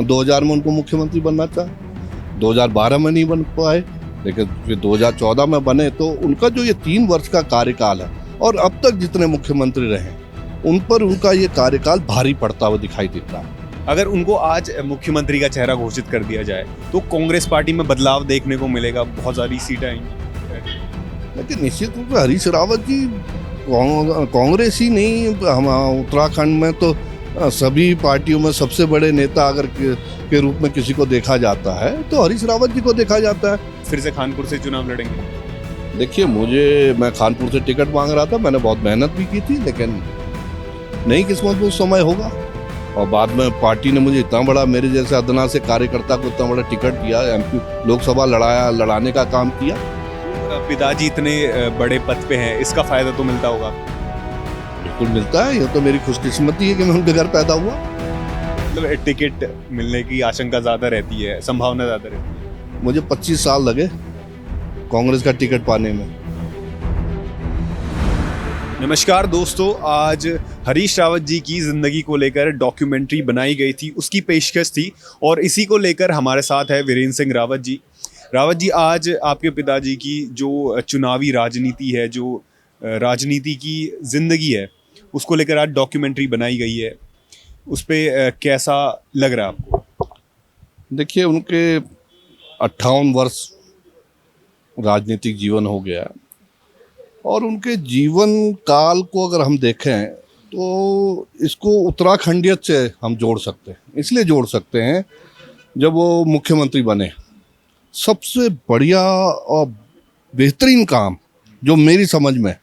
2000 में उनको मुख्यमंत्री बनना था, 2012 में नहीं बन पाए, लेकिन फिर 2014 में बने। तो उनका जो ये 3 वर्ष का कार्यकाल है और अब तक जितने मुख्यमंत्री रहे उन पर उनका ये कार्यकाल भारी पड़ता हुआ दिखाई देता है। अगर उनको आज मुख्यमंत्री का चेहरा घोषित कर दिया जाए तो कांग्रेस पार्टी में बदलाव देखने को मिलेगा, बहुत सारी सीटें आएंगी। लेकिन निश्चित रूप से हरीश रावत जी कांग्रेस ही नहीं, हम उत्तराखंड में तो सभी पार्टियों में सबसे बड़े नेता अगर के रूप में किसी को देखा जाता है तो हरीश रावत जी को देखा जाता है। फिर से कानपुर से चुनाव लड़ेंगे? देखिए, मैं कानपुर से टिकट मांग रहा था, मैंने बहुत मेहनत भी की थी, लेकिन नहीं किस्मत में उस समय होगा। और बाद में पार्टी ने मुझे इतना बड़ा, मेरे जैसे अदना से कार्यकर्ता को इतना बड़ा टिकट दिया, एमपी लोकसभा लड़ाने का काम किया। पिताजी इतने बड़े पद पे हैं, इसका फायदा तो मिलता होगा? बिल्कुल मिलता है, ये तो मेरी खुशकिस्मती है कि मैं उनके घर पैदा हुआ। मतलब टिकट मिलने की आशंका ज्यादा रहती है, संभावना ज्यादा रहती है। मुझे 25 साल लगे कांग्रेस का टिकट पाने में। नमस्कार दोस्तों, आज हरीश रावत जी की ज़िंदगी को लेकर डॉक्यूमेंट्री बनाई गई थी, उसकी पेशकश थी और इसी को लेकर हमारे साथ है वीरेंद्र सिंह रावत जी। रावत जी, आज आपके पिताजी की जो चुनावी राजनीति है, जो राजनीति की ज़िंदगी है, उसको लेकर आज डॉक्यूमेंट्री बनाई गई है, उस पर कैसा लग रहा है आपको? देखिए, उनके 58 वर्ष राजनीतिक जीवन हो गया और उनके जीवन काल को अगर हम देखें तो इसको उत्तराखंडियत से हम जोड़ सकते हैं। इसलिए जोड़ सकते हैं, जब वो मुख्यमंत्री बने सबसे बढ़िया और बेहतरीन काम जो मेरी समझ में,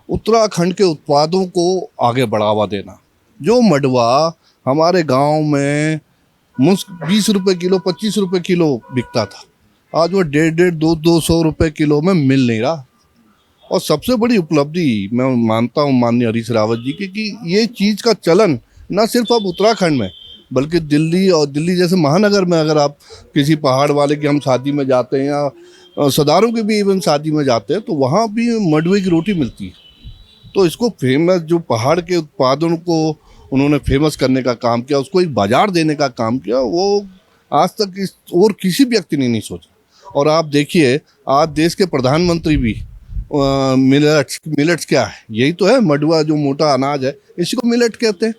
उत्तराखंड के उत्पादों को आगे बढ़ावा देना। जो मडवा हमारे गांव में 20 रुपये किलो, 25 रुपये किलो बिकता था, आज वो 150, 200 रुपये किलो में मिल नहीं रहा। और सबसे बड़ी उपलब्धि मैं मानता हूँ माननीय हरीश रावत जी की कि ये चीज़ का चलन न सिर्फ अब उत्तराखंड में बल्कि दिल्ली और दिल्ली जैसे महानगर में, अगर आप किसी पहाड़ वाले की हम शादी में जाते हैं या सदारों की भी इवन शादी में जाते हैं तो वहाँ भी मडवे की रोटी मिलती है। तो इसको फेमस, जो पहाड़ के उत्पादन को उन्होंने फेमस करने का काम किया, उसको एक बाजार देने का काम किया, वो आज तक और किसी व्यक्ति ने नहीं सोचा। और आप देखिए, आज देश के प्रधानमंत्री भी मिलेट्स क्या है, यही तो है मडुआ, जो मोटा अनाज है, इसी को मिलेट कहते हैं।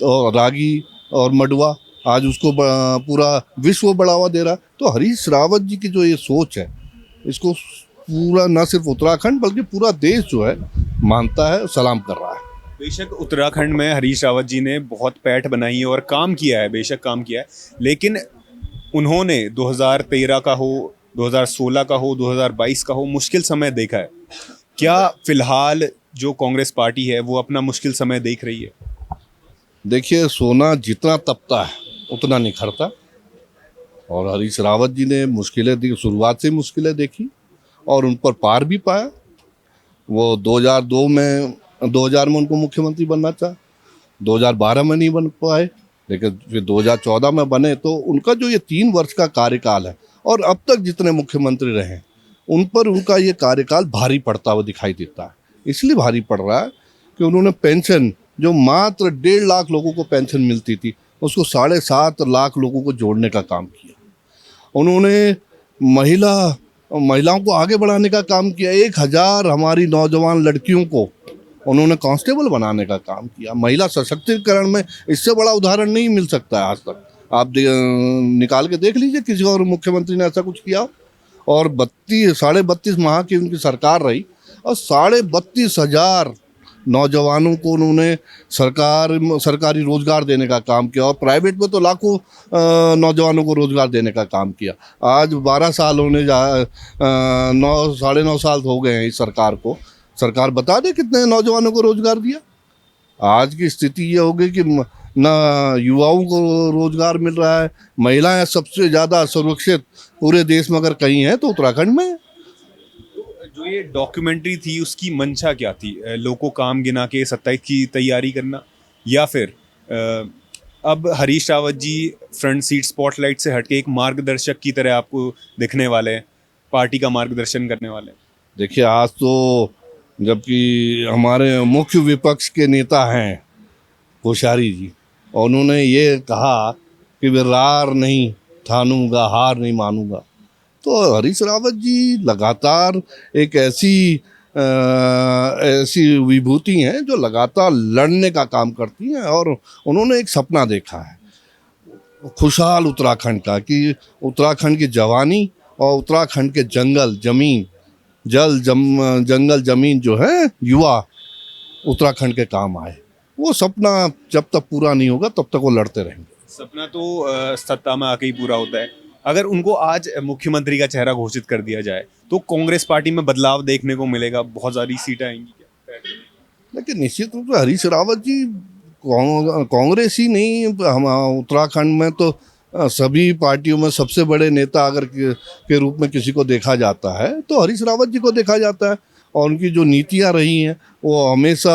और रागी और मडुआ आज उसको पूरा विश्व बढ़ावा दे रहा है। तो हरीश रावत जी की जो ये सोच है, इसको पूरा न सिर्फ उत्तराखंड बल्कि पूरा देश जो है मानता है, सलाम कर रहा है। बेशक उत्तराखंड में हरीश रावत जी ने बहुत पैठ बनाई है और काम किया है, बेशक काम किया है, लेकिन उन्होंने 2013 का हो, 2016 का हो, 2022 का हो, मुश्किल समय देखा है। क्या फिलहाल जो कांग्रेस पार्टी है वो अपना मुश्किल समय देख रही है? देखिए, सोना जितना तपता है उतना निखरता, और हरीश रावत जी ने मुश्किलें दी, शुरुआत से मुश्किलें देखी और उन पर पार भी पाया। वो 2000 में उनको मुख्यमंत्री बनना था, 2012 में नहीं बन पाए, लेकिन फिर 2014 में बने। तो उनका जो ये 3 वर्ष का कार्यकाल है और अब तक जितने मुख्यमंत्री रहे उन पर उनका ये कार्यकाल भारी पड़ता हुआ दिखाई देता है। इसलिए भारी पड़ रहा है कि उन्होंने पेंशन, जो मात्र 1.5 लाख लोगों को पेंशन मिलती थी, उसको 7.5 लाख लोगों को जोड़ने का काम किया। उन्होंने महिलाओं को आगे बढ़ाने का काम किया। 1000 हमारी नौजवान लड़कियों को उन्होंने कांस्टेबल बनाने का काम किया। महिला सशक्तिकरण में इससे बड़ा उदाहरण नहीं मिल सकता है आज तक। आप निकाल के देख लीजिए किसी और मुख्यमंत्री ने ऐसा कुछ किया। और 32.5 माह की उनकी सरकार रही और 32,500 नौजवानों को उन्होंने सरकारी रोजगार देने का काम किया, और प्राइवेट में तो लाखों नौजवानों को रोजगार देने का काम किया। आज 12 साल होने 9.5 साल हो गए हैं इस सरकार को। सरकार बता दे कितने नौजवानों को रोजगार दिया। आज की स्थिति ये हो गई कि ना युवाओं को रोजगार मिल रहा है। महिलाएं सबसे ज़्यादा सुरक्षित पूरे देश में अगर कहीं है तो उत्तराखंड में। जो ये डॉक्यूमेंट्री थी उसकी मंशा क्या थी? लोगों को काम गिना के 27 की तैयारी करना, या फिर अब Harish Rawat ji front seat spotlight से हटके एक मार्गदर्शक की तरह आपको दिखने वाले हैं, पार्टी का मार्गदर्शन करने वाले हैं? देखिए, आज तो जबकि हमारे मुख्य विपक्ष के नेता हैं कोश्यारी जी, और उन्होंने ये कहा कि विरार नहीं ठानूंगा, हार नहीं मानूंगा। तो हरीश रावत जी लगातार एक ऐसी विभूति हैं जो लगातार लड़ने का काम करती हैं, और उन्होंने एक सपना देखा है खुशहाल उत्तराखंड का, कि उत्तराखंड की जवानी और उत्तराखंड के जंगल जमीन जंगल जमीन जो है युवा उत्तराखंड के काम आए। वो सपना जब तक पूरा नहीं होगा तब तक वो लड़ते रहेंगे। सपना तो सत्ता में आके ही पूरा होता है। अगर उनको आज मुख्यमंत्री का चेहरा घोषित कर दिया जाए तो कांग्रेस पार्टी में बदलाव देखने को मिलेगा, बहुत सारी सीटें आएंगी क्या? लेकिन निश्चित रूप से हरीश रावत जी कांग्रेस ही नहीं, हम उत्तराखंड में तो सभी पार्टियों में सबसे बड़े नेता अगर के रूप में किसी को देखा जाता है तो हरीश रावत जी को देखा जाता है। और उनकी जो नीतियां रही हैं वो हमेशा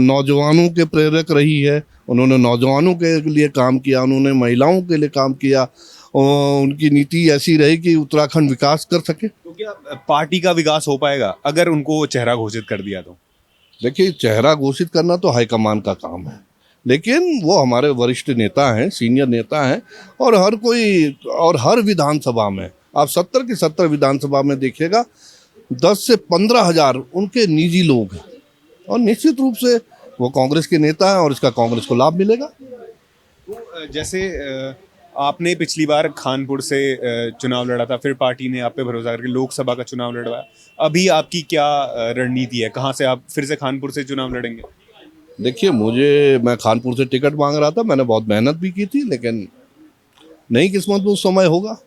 नौजवानों के प्रेरक रही है। उन्होंने नौजवानों के लिए काम किया, उन्होंने महिलाओं के लिए काम किया, और उनकी नीति ऐसी रही कि उत्तराखंड विकास कर सके। तो क्या पार्टी का विकास हो पाएगा अगर उनको चेहरा घोषित कर दिया तो? देखिए, चेहरा घोषित करना तो हाईकमान का काम है, लेकिन वो हमारे वरिष्ठ नेता हैं, सीनियर नेता हैं, और हर विधानसभा में आप 70 की 70 विधानसभा में देखिएगा 10 से 15 हजार उनके निजी लोग हैं, और निश्चित रूप से वो कांग्रेस के नेता हैं और इसका कांग्रेस को लाभ मिलेगा। तो जैसे आपने पिछली बार खानपुर से चुनाव लड़ा था, फिर पार्टी ने आप पे भरोसा करके लोकसभा का चुनाव लड़वाया। अभी आपकी क्या रणनीति है? कहाँ से आप फिर से खानपुर से चुनाव लड़ेंगे? देखिए, मैं खानपुर से टिकट मांग रहा था, मैंने बहुत मेहनत भी की थी, लेकिन नई किस्मत में उस समय होगा।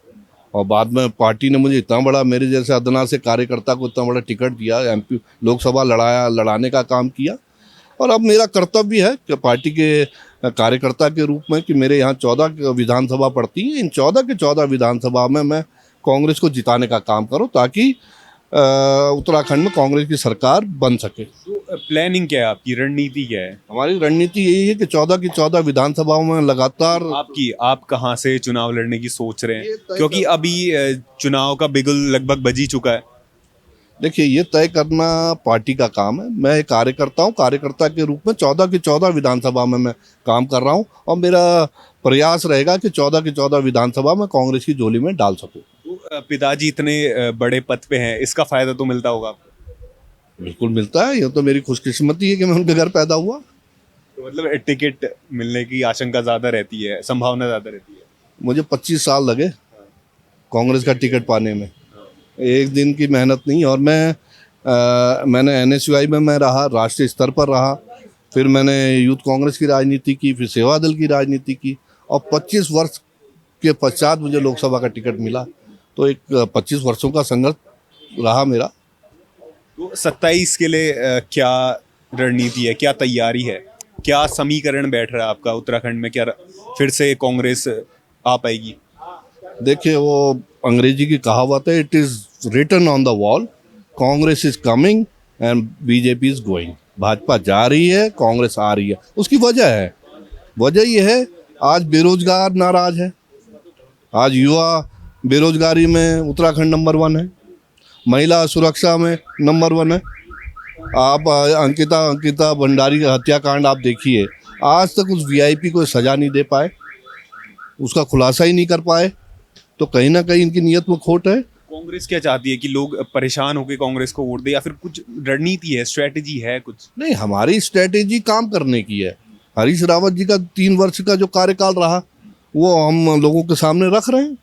और बाद में पार्टी ने मुझे इतना बड़ा, मेरे जैसे अदना से कार्यकर्ता को इतना बड़ा टिकट दिया, MP लोकसभा लड़ाने का काम किया। और अब मेरा कर्तव्य है कि पार्टी के कार्यकर्ता के रूप में कि मेरे यहाँ 14 विधानसभा पड़ती हैं, इन 14 के 14 विधानसभा में मैं कांग्रेस को जिताने का काम करूँ, ताकि उत्तराखंड में कांग्रेस की सरकार बन सके। तो प्लानिंग क्या है आपकी, रणनीति क्या है? हमारी रणनीति यही है कि 14 की 14 विधानसभाओं में लगातार आप कहाँ से चुनाव लड़ने की सोच रहे ये हैं? तय क्योंकि अभी चुनाव का बिगुल लगभग बज ही चुका है। देखिए, ये तय करना पार्टी का काम है। मैं एक कार्यकर्ता हूँ, कार्यकर्ता के रूप में 14 की 14 विधानसभा में मैं काम कर रहा हूँ, और मेरा प्रयास रहेगा कि 14 की 14 विधानसभा में कांग्रेस की झोली में डाल सकूँ। तो पिताजी इतने बड़े पद पे हैं, इसका फायदा तो मिलता होगा आपको? बिल्कुल मिलता है, ये तो मेरी खुशकिस्मती है कि मैं उनके घर पैदा हुआ। तो मतलब टिकट मिलने की आशंका ज्यादा रहती है, संभावना ज्यादा रहती है। मुझे 25 साल लगे कांग्रेस का टिकट पाने में, एक दिन की मेहनत नहीं। और मैंने NSUI में मैं रहा, राष्ट्रीय स्तर पर रहा, फिर मैंने यूथ कांग्रेस की राजनीति की, फिर सेवा दल की राजनीति की, और 25 वर्ष के पश्चात मुझे लोकसभा का टिकट मिला। तो एक 25 वर्षों का संघर्ष रहा मेरा। तो 27 के लिए क्या रणनीति है, क्या तैयारी है, क्या समीकरण बैठ रहा है आपका उत्तराखंड में? क्या फिर से कांग्रेस आ पाएगी? देखिए, वो अंग्रेजी की कहावत है, it is written on the wall, Congress is coming and BJP is going. Bhajpa जा रही है, कांग्रेस आ रही है। उसकी वजह ये है, आज बेरोजगार नाराज है, आज युवा बेरोजगारी में उत्तराखंड नंबर 1 है, महिला सुरक्षा में नंबर 1 है। आप अंकिता भंडारी का हत्याकांड आप देखिए, आज तक उस VIP को सजा नहीं दे पाए, उसका खुलासा ही नहीं कर पाए। तो कहीं ना कहीं इनकी नीयत में खोट है। कांग्रेस क्या चाहती है कि लोग परेशान होकर कांग्रेस को वोट दे, या फिर कुछ रणनीति है, स्ट्रेटेजी है कुछ? नहीं, हमारी स्ट्रेटेजी काम करने की है। हरीश रावत जी का 3 वर्ष का जो कार्यकाल रहा वो हम लोगों के सामने रख रहे हैं,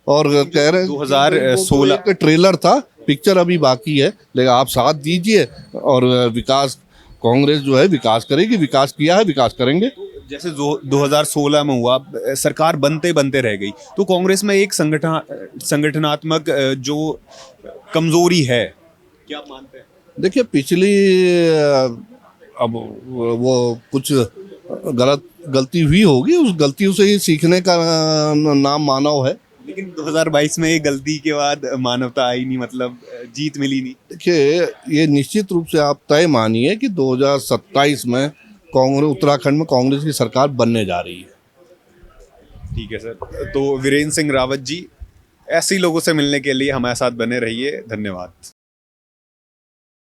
और कह रहे हैं 2016 का ट्रेलर था, पिक्चर अभी बाकी है, लेकिन आप साथ दीजिए और विकास, कांग्रेस जो है विकास करेगी, विकास किया है, विकास करेंगे। जैसे 2016 में हुआ, सरकार बनते बनते रह गई, तो कांग्रेस में एक संगठनात्मक जो कमजोरी है, क्या आप मानते हैं? देखिए, पिछली अब वो कुछ गलती हुई होगी, उस गलतियों से ही सीखने का नाम मानव है। लेकिन 2022 में ये गलती के बाद मानवता आई नहीं, मतलब जीत मिली नहीं। देखिए, ये निश्चित रूप से आप तय मानिए कि 2027 में उत्तराखंड में कांग्रेस की सरकार बनने जा रही है। ठीक है सर। तो वीरेंद्र सिंह रावत जी, ऐसे लोगों से मिलने के लिए हमारे साथ बने रहिए। धन्यवाद।